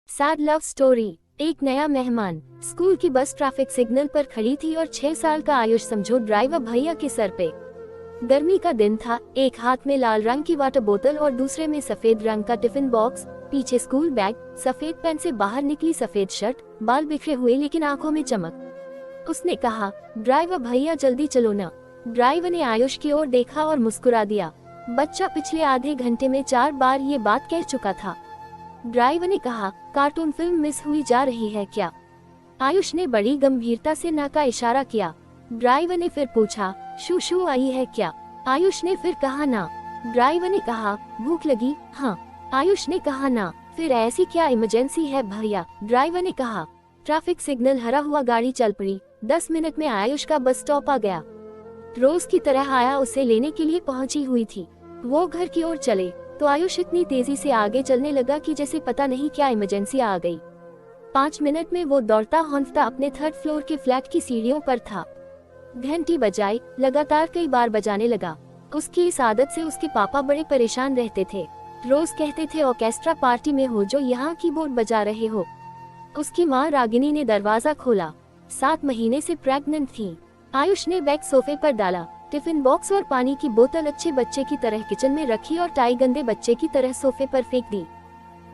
Sad love story. एक नया मेहमान। स्कूल की बस ट्रैफिक सिग्नल पर खड़ी थी और 6 साल का आयुष समझो ड्राइवर भैया के सर पे। गर्मी का दिन था। एक हाथ में लाल रंग की वाटर बोतल और दूसरे में सफेद रंग का टिफिन बॉक्स। पीछे स्कूल बैग, सफेद पेन से बाहर निकली सफेद शर्ट, बाल बिखरे हुए लेकिन आंखों में चमक। उसने कहा, ड्राइवर भैया जल्दी चलो ना। ड्राइवर ने आयुष की ओर देखा और मुस्कुरा दिया। बच्चा पिछले आधे घंटे में 4 बार ये बात कह चुका था। ड्राइवर ने कहा, कार्टून फिल्म मिस हुई जा रही है क्या? आयुष ने बड़ी गंभीरता से ना का इशारा किया। ड्राइवर ने फिर पूछा, शू आई है क्या? आयुष ने फिर कहा ना। ड्राइवर ने कहा, भूख लगी? हाँ। आयुष ने कहा ना। फिर ऐसी क्या इमरजेंसी है भैया? ड्राइवर ने कहा। ट्रैफिक सिग्नल हरा हुआ गाड़ी चल पड़ी। 10 मिनट में आयुष का बस स्टॉप आ गया। रोज की तरह आया उसे लेने के लिए पहुंची हुई थी। वो घर की ओर चले तो आयुष इतनी तेजी से आगे चलने लगा कि जैसे पता नहीं क्या इमरजेंसी आ गई। 5 मिनट में वो दौड़ता हौंफता अपने 3rd फ्लोर के फ्लैट की सीढ़ियों पर था। घंटी बजाई, लगातार कई बार बजाने लगा। उसकी इस आदत से उसके पापा बड़े परेशान रहते थे। रोज कहते थे, ऑर्केस्ट्रा पार्टी में हो जो यहाँ कीबोर्ड बजा रहे हो। उसकी माँ रागिनी ने दरवाजा खोला। 7 महीने से प्रेग्नेंट थी। आयुष ने बैग सोफे पर डाला, टिफिन बॉक्स और पानी की बोतल अच्छे बच्चे की तरह किचन में रखी और टाई गंदे बच्चे की तरह सोफे पर फेंक दी।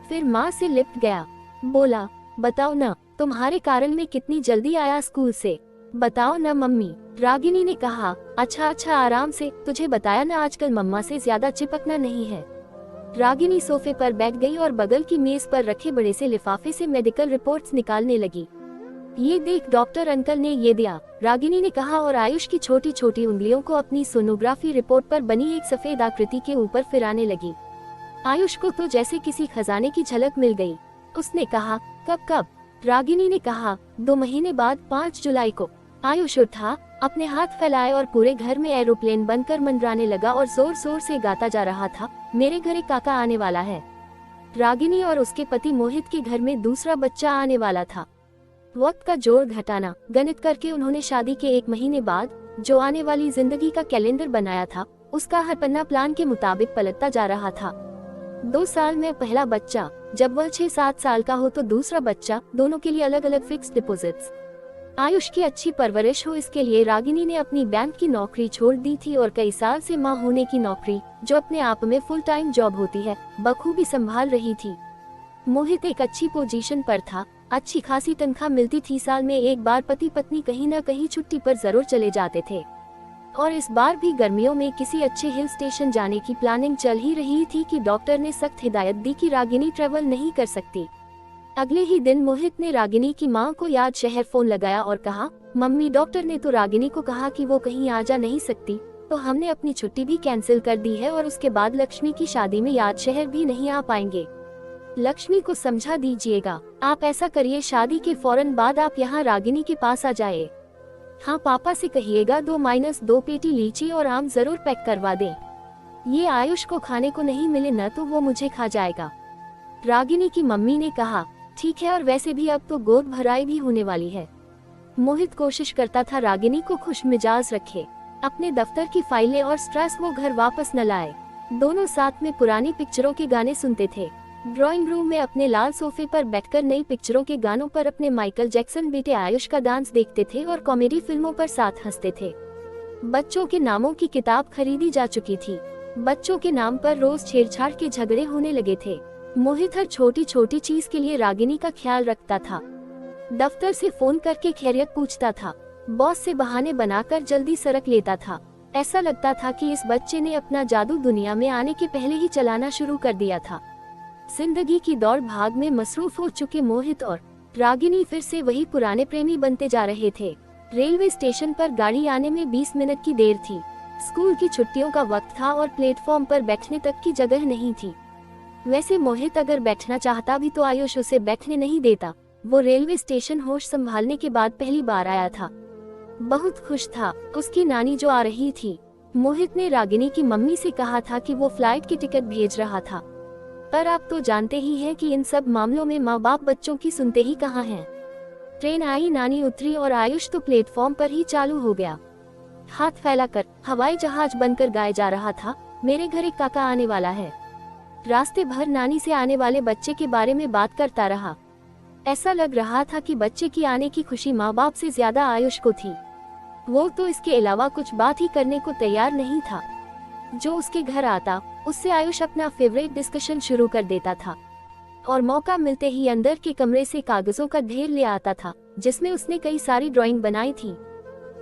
फिर माँ से लिपट गया। बोला, बताओ ना, तुम्हारे कारण मैं कितनी जल्दी आया स्कूल से। बताओ ना मम्मी। रागिनी ने कहा, अच्छा आराम से, तुझे बताया ना आजकल मम्मा से ज्यादा चिपकना नहीं है। रागिनी सोफे पर बैठ गई और बगल की मेज पर रखे बड़े से लिफाफे से मेडिकल रिपोर्ट्स निकालने लगी। ये देख, डॉक्टर अंकल ने ये दिया, रागिनी ने कहा और आयुष की छोटी छोटी उंगलियों को अपनी सोनोग्राफी रिपोर्ट पर बनी एक सफेद आकृति के ऊपर फिराने लगी। आयुष को तो जैसे किसी खजाने की झलक मिल गई। उसने कहा, कब? रागिनी ने कहा, 2 महीने बाद 5 जुलाई को। आयुष उठा, अपने हाथ फैलाए और पूरे घर में एरोप्लेन बनकर मंडराने लगा और जोर जोर से गाता जा रहा था, मेरे घर एक काका आने वाला है। रागिनी और उसके पति मोहित के घर में दूसरा बच्चा आने वाला था। वक्त का जोर घटाना गणित करके उन्होंने शादी के 1 महीने बाद जो आने वाली जिंदगी का कैलेंडर बनाया था, उसका हर पन्ना प्लान के मुताबिक पलटता जा रहा था। 2 साल में पहला बच्चा, जब वह 6-7 साल का हो तो दूसरा बच्चा, दोनों के लिए अलग अलग फिक्स डिपॉजिट्स। आयुष की अच्छी परवरिश हो इसके लिए रागिनी ने अपनी बैंक की नौकरी छोड़ दी थी और कई साल से माँ होने की नौकरी, जो अपने आप में फुल टाइम जॉब होती है, बखूबी संभाल रही थी। मोहित एक अच्छी पोजीशन पर था, अच्छी खासी तनख्वाह मिलती थी। साल में एक बार पति पत्नी कहीं न कहीं छुट्टी पर जरूर चले जाते थे और इस बार भी गर्मियों में किसी अच्छे हिल स्टेशन जाने की प्लानिंग चल ही रही थी कि डॉक्टर ने सख्त हिदायत दी कि रागिनी ट्रेवल नहीं कर सकती। अगले ही दिन मोहित ने रागिनी की मां को याद शहर फोन लगाया और कहा, मम्मी, डॉक्टर ने तो रागिनी को कहा कि वो कहीं आ जा नहीं सकती, तो हमने अपनी छुट्टी भी कैंसिल कर दी है और उसके बाद लक्ष्मी की शादी में याद शहर भी नहीं आ पाएंगे। लक्ष्मी को समझा दीजिएगा। आप ऐसा करिए, शादी के फौरन बाद आप यहाँ रागिनी के पास आ जाए। हाँ, पापा से कहिएगा 2-2 पेटी लीची और आम जरूर पैक करवा दें। ये आयुष को खाने को नहीं मिले न तो वो मुझे खा जाएगा। रागिनी की मम्मी ने कहा, ठीक है, और वैसे भी अब तो गोद भराई भी होने वाली है। मोहित कोशिश करता था रागिनी को खुश मिजाज रखे, अपने दफ्तर की फाइलें और स्ट्रेस वो घर वापस न लाए। दोनों साथ में पुरानी पिक्चरों के गाने सुनते थे। ड्राइंग रूम में अपने लाल सोफे पर बैठकर नई पिक्चरों के गानों पर अपने माइकल जैक्सन बेटे आयुष का डांस देखते थे और कॉमेडी फिल्मों पर साथ हंसते थे। बच्चों के नामों की किताब खरीदी जा चुकी थी। बच्चों के नाम पर रोज छेड़छाड़ के झगड़े होने लगे थे। मोहित हर छोटी छोटी चीज के लिए रागिनी का ख्याल रखता था। दफ्तर से फोन करके खैरियत पूछता था। बॉस से बहाने बनाकर जल्दी सड़क लेता था। ऐसा लगता था कि इस बच्चे ने अपना जादू दुनिया में आने के पहले ही चलाना शुरू कर दिया था। जिंदगी की दौड़ भाग में मसरूफ हो चुके मोहित और रागिनी फिर से वही पुराने प्रेमी बनते जा रहे थे। रेलवे स्टेशन पर गाड़ी आने में 20 मिनट की देर थी। स्कूल की छुट्टियों का वक्त था और प्लेटफॉर्म पर बैठने तक की जगह नहीं थी। वैसे मोहित अगर बैठना चाहता भी तो आयुष उसे बैठने नहीं देता। वो रेलवे स्टेशन होश संभालने के बाद पहली बार आया था। बहुत खुश था। उसकी नानी जो आ रही थी। मोहित ने रागिनी की मम्मी से कहा था कि वो फ्लाइट की टिकट भेज रहा था, पर आप तो जानते ही हैं कि इन सब मामलों में माँ बाप बच्चों की सुनते ही कहाँ हैं। ट्रेन आई, नानी उतरी और आयुष तो प्लेटफॉर्म पर ही चालू हो गया। हाथ फैलाकर हवाई जहाज बनकर गाया जा रहा था, मेरे घर एक काका आने वाला है। रास्ते भर नानी से आने वाले बच्चे के बारे में बात करता रहा। ऐसा लग रहा था कि बच्चे की आने की खुशी माँ बाप से ज्यादा आयुष को थी। वो तो इसके अलावा कुछ बात ही करने को तैयार नहीं था। जो उसके घर आता उससे आयुष अपना फेवरेट डिस्कशन शुरू कर देता था और मौका मिलते ही अंदर के कमरे से कागजों का ढेर ले आता था जिसमें उसने कई सारी ड्राइंग बनाई थी।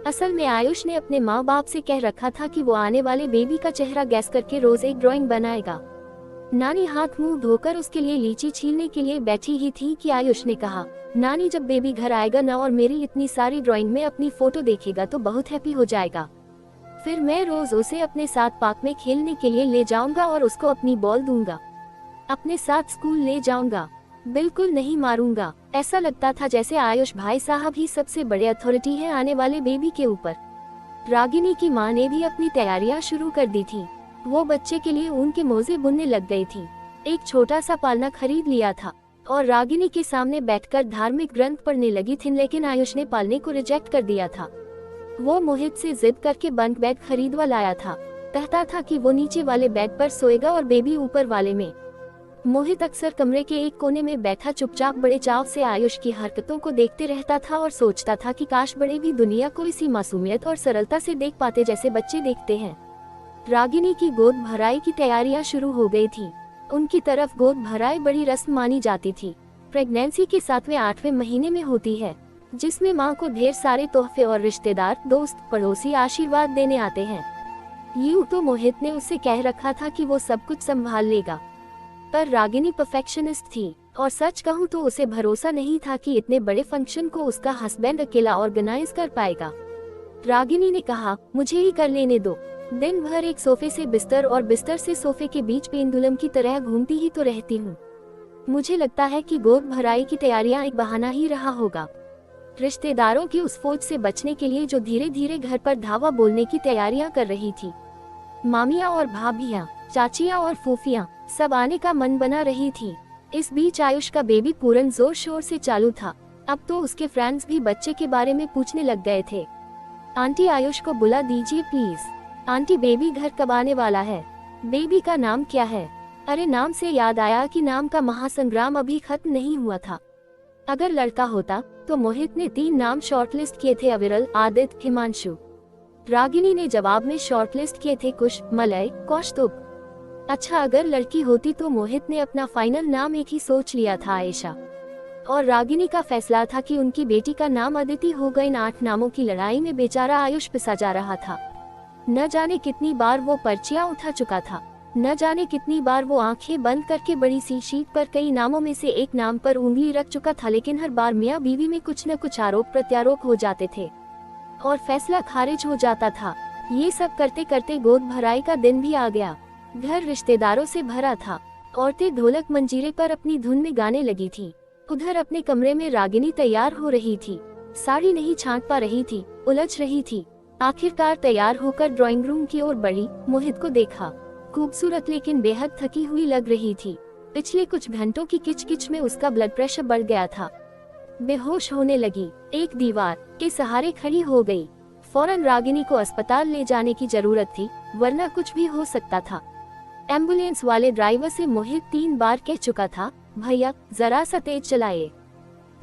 असल में आयुष ने अपने माँ बाप से कह रखा था कि वो आने वाले बेबी का चेहरा गैस करके रोज एक ड्राइंग बनाएगा। नानी हाथ मुंह धोकर उसके लिए लीची छीलने के लिए बैठी ही थी कि आयुष ने कहा, नानी जब बेबी घर आएगा ना और मेरी इतनी सारी ड्राइंग में अपनी फोटो देखेगा तो बहुत हैप्पी हो जाएगा। फिर मैं रोज उसे अपने साथ पार्क में खेलने के लिए ले जाऊंगा और उसको अपनी बॉल दूंगा। अपने साथ स्कूल ले जाऊंगा, बिल्कुल नहीं मारूंगा। ऐसा लगता था जैसे आयुष भाई साहब ही सबसे बड़े अथॉरिटी हैं आने वाले बेबी के ऊपर। रागिनी की माँ ने भी अपनी तैयारियां शुरू कर दी थी। वो बच्चे के लिए ऊन के मोजे बुनने लग गई थी। एक छोटा सा पालना खरीद लिया था और रागिनी के सामने बैठकर धार्मिक ग्रंथ पढ़ने लगी थी, लेकिन आयुष ने पालने को रिजेक्ट कर दिया था। वो मोहित से जिद करके बंक बेड खरीदवा लाया था। कहता था कि वो नीचे वाले बेड पर सोएगा और बेबी ऊपर वाले में। मोहित अक्सर कमरे के एक कोने में बैठा चुपचाप बड़े चाव से आयुष की हरकतों को देखते रहता था और सोचता था कि काश बड़े भी दुनिया को इसी मासूमियत और सरलता से देख पाते जैसे बच्चे देखते हैं। रागिनी की गोद भराई की तैयारियां शुरू हो गई थी। उनकी तरफ गोद भराई बड़ी रस्म मानी जाती थी। प्रेगनेंसी के 7वें 8वें महीने में होती है, जिसमें माँ को ढेर सारे तोहफे और रिश्तेदार दोस्त पड़ोसी आशीर्वाद देने आते हैं। यूं तो मोहित ने उससे कह रखा था कि वो सब कुछ संभाल लेगा, पर रागिनी परफेक्शनिस्ट थी और सच कहूँ तो उसे भरोसा नहीं था कि इतने बड़े फंक्शन को उसका हस्बैंड अकेला ऑर्गेनाइज कर पाएगा। रागिनी ने कहा, मुझे ही कर लेने दो। दिन भर एक सोफे से बिस्तर और बिस्तर से सोफे के बीच पेंडुलम की तरह घूमती ही तो रहती हूँ। मुझे लगता है कि गोद भराई की तैयारियां एक बहाना ही रहा होगा। रिश्तेदारों की उस फौज से बचने के लिए जो धीरे धीरे घर पर धावा बोलने की तैयारियां कर रही थी। मामियां और भाभियां, चाचियां और फूफियां सब आने का मन बना रही थी। इस बीच आयुष का बेबी पूरन जोर शोर से चालू था। अब तो उसके फ्रेंड्स भी बच्चे के बारे में पूछने लग गए थे। आंटी आयुष को बुला दीजिए प्लीज। आंटी बेबी घर कब आने वाला है? बेबी का नाम क्या है? अरे नाम से याद आया कि नाम का महासंग्राम अभी खत्म नहीं हुआ था। अगर लड़का होता तो मोहित ने 3 नाम शॉर्टलिस्ट किए थे, अविरल, आदित्य, हिमांशु। रागिनी ने जवाब में शॉर्टलिस्ट किए थे कुश, मलय, कौस्तुभ। अच्छा अगर लड़की होती तो मोहित ने अपना फाइनल नाम एक ही सोच लिया था, आयशा। और रागिनी का फैसला था कि उनकी बेटी का नाम अदिति होगा। इन 8 नामों की लड़ाई में बेचारा आयुष पिसा जा रहा था। न जाने कितनी बार वो पर्चियां उठा चुका था, न जाने कितनी बार वो आंखें बंद करके बड़ी सी शीट पर कई नामों में से एक नाम पर उंगली रख चुका था, लेकिन हर बार मियां बीवी में कुछ न कुछ आरोप प्रत्यारोप हो जाते थे और फैसला खारिज हो जाता था। ये सब करते करते गोद भराई का दिन भी आ गया। घर रिश्तेदारों से भरा था। औरतें ढोलक मंजीरे पर अपनी धुन में गाने लगी थी। उधर अपने कमरे में रागिनी तैयार हो रही थी। साड़ी नहीं छांट पा रही थी, उलझ रही थी। आखिरकार तैयार होकर ड्राइंग रूम की ओर बढ़ी। मोहित को देखा। खूबसूरत लेकिन बेहद थकी हुई लग रही थी। पिछले कुछ घंटों की किचकिच में उसका ब्लड प्रेशर बढ़ गया था। बेहोश होने लगी। एक दीवार के सहारे खड़ी हो गई। फौरन रागिनी को अस्पताल ले जाने की जरूरत थी, वरना कुछ भी हो सकता था। एम्बुलेंस वाले ड्राइवर से मोहित 3 बार कह चुका था, भैया जरा सा तेज चलाइए।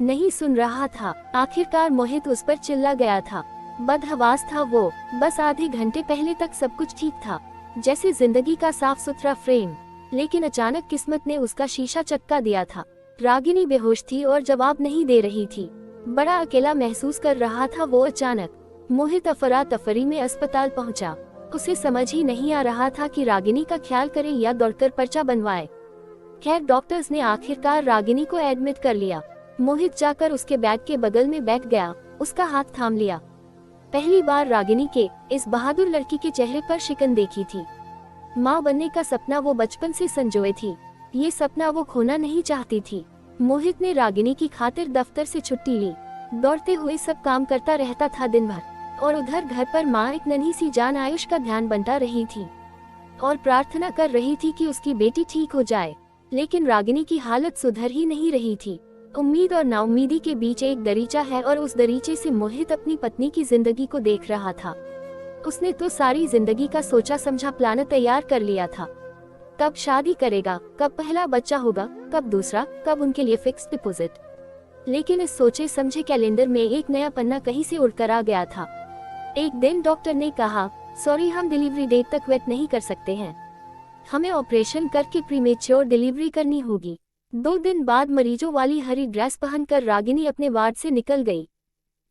नहीं सुन रहा था। आखिरकार मोहित उस पर चिल्ला गया था। बदहवास था वो। बस आधे घंटे पहले तक सब कुछ ठीक था, जैसे जिंदगी का साफ सुथरा फ्रेम, लेकिन अचानक किस्मत ने उसका शीशा चटका दिया था। रागिनी बेहोश थी और जवाब नहीं दे रही थी। बड़ा अकेला महसूस कर रहा था वो। अचानक मोहित अफरा तफरी में अस्पताल पहुंचा। उसे समझ ही नहीं आ रहा था कि रागिनी का ख्याल करे या दौड़कर पर्चा बनवाए। खैर डॉक्टर्स ने आखिरकार रागिनी को एडमिट कर लिया। मोहित जाकर उसके बैग के बगल में बैठ गया, उसका हाथ थाम लिया। पहली बार रागिनी के इस बहादुर लड़की के चेहरे पर शिकन देखी थी। माँ बनने का सपना वो बचपन से संजोए थी। ये सपना वो खोना नहीं चाहती थी। मोहित ने रागिनी की खातिर दफ्तर से छुट्टी ली। दौड़ते हुए सब काम करता रहता था दिन भर, और उधर घर पर माँ एक नन्ही सी जान आयुष का ध्यान बंटा रही थी और प्रार्थना कर रही थी कि उसकी बेटी ठीक हो जाए। लेकिन रागिनी की हालत सुधर ही नहीं रही थी। उम्मीद और नाउम्मीदी के बीच एक दरीचा है और उस दरीचे से मोहित अपनी पत्नी की जिंदगी को देख रहा था। उसने तो सारी जिंदगी का सोचा समझा प्लान तैयार कर लिया था। कब शादी करेगा, कब पहला बच्चा होगा, कब दूसरा, कब उनके लिए फिक्स डिपॉजिट। लेकिन इस सोचे समझे कैलेंडर में एक नया पन्ना कहीं से उड़कर आ गया था। एक दिन डॉक्टर ने कहा, सॉरी, हम डिलीवरी डेट तक वेट नहीं कर सकते हैं, हमें ऑपरेशन करके प्रीमेच्योर डिलीवरी करनी होगी। 2 दिन बाद मरीजों वाली हरी ड्रेस पहनकर रागिनी अपने वार्ड से निकल गई।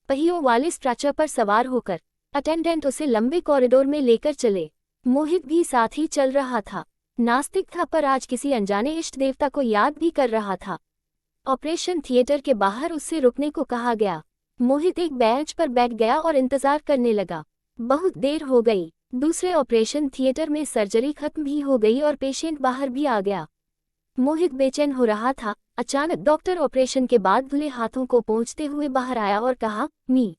पहियों वाले स्ट्रेचर पर सवार होकर अटेंडेंट उसे लंबे कॉरिडोर में लेकर चले। मोहित भी साथ ही चल रहा था। नास्तिक था पर आज किसी अनजाने इष्ट देवता को याद भी कर रहा था। ऑपरेशन थिएटर के बाहर उससे रुकने को कहा गया। मोहित एक बेंच पर बैठ गया और इंतजार करने लगा। बहुत देर हो गई। दूसरे ऑपरेशन थिएटर में सर्जरी खत्म भी हो गई और पेशेंट बाहर भी आ गया। मोहित बेचैन हो रहा था। अचानक डॉक्टर ऑपरेशन के बाद धुले हाथों को पोंछते हुए बाहर आया और कहा, मी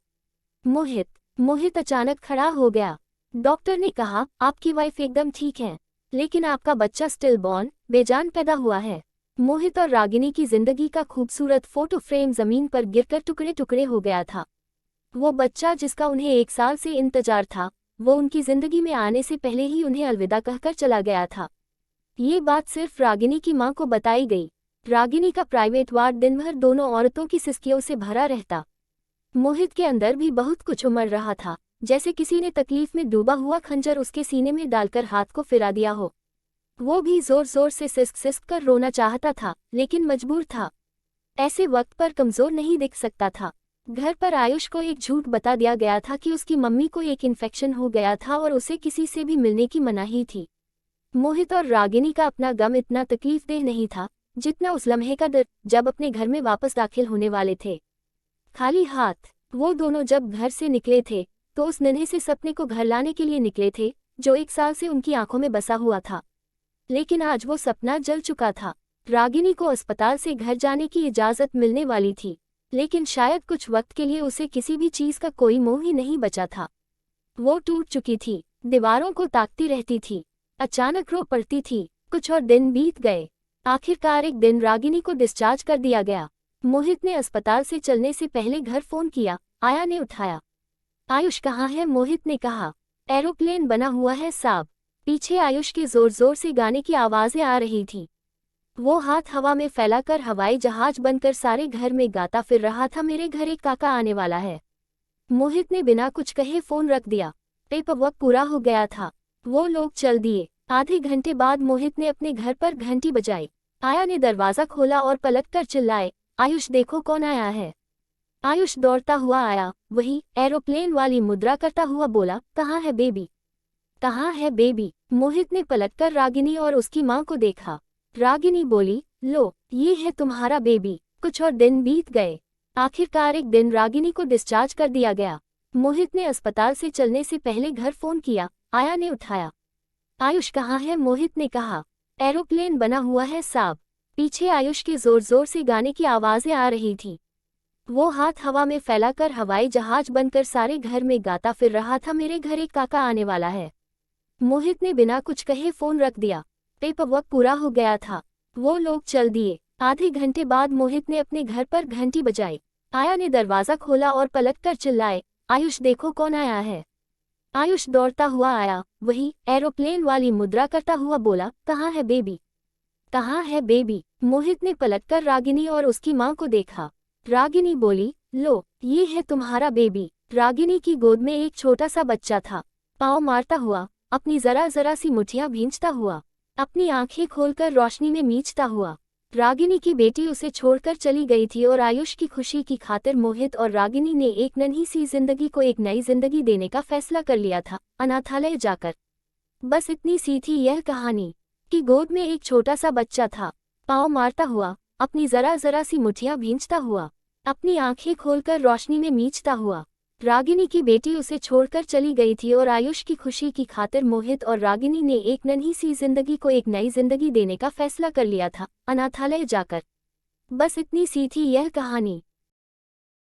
मोहित। मोहित अचानक खड़ा हो गया। डॉक्टर ने कहा, आपकी वाइफ एकदम ठीक है, लेकिन आपका बच्चा स्टिल बॉर्न बेजान पैदा हुआ है। मोहित और रागिनी की जिंदगी का खूबसूरत फोटो फ्रेम जमीन पर गिरकर टुकड़े टुकड़े हो गया था। वो बच्चा जिसका उन्हें 1 साल से इंतजार था, वो उनकी जिंदगी में आने से पहले ही उन्हें अलविदा कहकर चला गया था। ये बात सिर्फ रागिनी की मां को बताई गई। रागिनी का प्राइवेट वार्ड दिन भर दोनों औरतों की सिसकियों से भरा रहता। मोहित के अंदर भी बहुत कुछ उमड़ रहा था, जैसे किसी ने तकलीफ में डूबा हुआ खंजर उसके सीने में डालकर हाथ को फिरा दिया हो। वो भी जोर जोर से सिसक सिसक कर रोना चाहता था, लेकिन मजबूर था। ऐसे वक्त पर कमजोर नहीं दिख सकता था। घर पर आयुष को एक झूठ बता दिया गया था कि उसकी मम्मी को एक इन्फेक्शन हो गया था और उसे किसी से भी मिलने की मनाही थी। मोहित और रागिनी का अपना गम इतना तकलीफदेह नहीं था जितना उस लम्हे का डर जब अपने घर में वापस दाखिल होने वाले थे। खाली हाथ वो दोनों जब घर से निकले थे तो उस नन्हे से सपने को घर लाने के लिए निकले थे जो 1 साल से उनकी आंखों में बसा हुआ था। लेकिन आज वो सपना जल चुका था। रागिनी को अस्पताल से घर जाने की इजाजत मिलने वाली थी, लेकिन शायद कुछ वक्त के लिए उसे किसी भी चीज का कोई मोह ही नहीं बचा था। वो टूट चुकी थी, दीवारों को ताकती रहती थी, अचानक रो पड़ती थी। कुछ और दिन बीत गए। आखिरकार एक दिन रागिनी को डिस्चार्ज कर दिया गया। मोहित ने अस्पताल से चलने से पहले घर फोन किया। आया ने उठाया। आयुष कहाँ है? मोहित ने कहा। एरोप्लेन बना हुआ है साहब। पीछे आयुष के जोर जोर से गाने की आवाजें आ रही थी। वो हाथ हवा में फैलाकर हवाई जहाज बनकर सारे घर में गाता फिर रहा था, मेरे घर एक काका आने वाला है। मोहित ने बिना कुछ कहे फोन रख दिया। पेपर वर्क पूरा हो गया था। वो लोग चल दिए। आधे घंटे बाद मोहित ने अपने घर पर घंटी बजाई। आया ने दरवाजा खोला और पलटकर चिल्लाए, आयुष देखो कौन आया है। आयुष दौड़ता हुआ आया। वही एरोप्लेन वाली मुद्रा करता हुआ बोला, कहाँ है बेबी? कहाँ है बेबी? मोहित ने पलटकर रागिनी और उसकी माँ को देखा। रागिनी बोली, लो ये है तुम्हारा बेबी। कुछ और दिन बीत गए। आखिरकार एक दिन रागिनी को डिस्चार्ज कर दिया गया। मोहित ने अस्पताल से चलने से पहले घर फोन किया। आया ने उठाया। आयुष कहाँ है? मोहित ने कहा। एरोप्लेन बना हुआ है साहब। पीछे आयुष के जोर जोर से गाने की आवाजें आ रही थी। वो हाथ हवा में फैलाकर हवाई जहाज बनकर सारे घर में गाता फिर रहा था, मेरे घर एक काका आने वाला है। मोहित ने बिना कुछ कहे फोन रख दिया। पेपर वर्क पूरा हो गया था। वो लोग चल दिए। आधे घंटे बाद मोहित ने अपने घर पर घंटी बजाई। आया ने दरवाजा खोला और पलटकर चिल्लाए, आयुष देखो कौन आया है। आयुष दौड़ता हुआ आया। वही एरोप्लेन वाली मुद्रा करता हुआ बोला, कहाँ है बेबी? कहाँ है बेबी? मोहित ने पलटकर रागिनी और उसकी माँ को देखा। रागिनी बोली, लो ये है तुम्हारा बेबी। रागिनी की गोद में एक छोटा सा बच्चा था। पाँव मारता हुआ, अपनी जरा जरा सी मुठ्ठियां भींचता हुआ, अपनी आंखें खोलकर रोशनी में मीचता हुआ। रागिनी की बेटी उसे छोड़कर चली गई थी और आयुष की खुशी की खातिर मोहित और रागिनी ने एक नन्ही सी जिंदगी को एक नई जिंदगी देने का फैसला कर लिया था, अनाथालय जाकर। बस इतनी सी थी यह कहानी कि गोद में एक छोटा सा बच्चा था, पाँव मारता हुआ, अपनी जरा जरा सी मुठ्ठियां भींचता हुआ, अपनी आंखें खोलकर रोशनी में मीचता हुआ। रागिनी की बेटी उसे छोड़कर चली गई थी और आयुष की खुशी की खातिर मोहित और रागिनी ने एक नन्ही सी जिंदगी को एक नई जिंदगी देने का फैसला कर लिया था, अनाथालय जाकर। बस इतनी सी थी यह कहानी